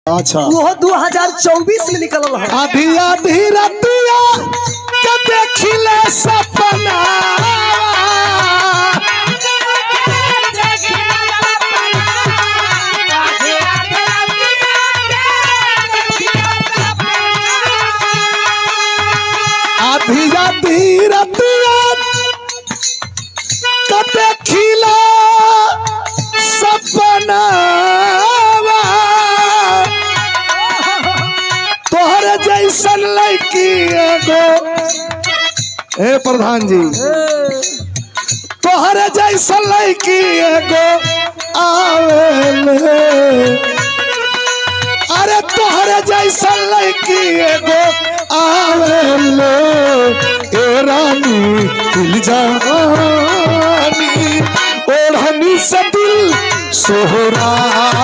अच्छा वो 2024 में निकल है। आधी आधी रतिया के देखिले सपना आधी आधी रतिया के देखिले सपना तोहरे जैसन लड़की एगो हे प्रधान जी तोहरे जैसन लड़की एगो आवेले अरे तोहरे जैसन लड़की एगो आवेले ए रानी दिल जानी ओढ़नी से दिल सोहरावेले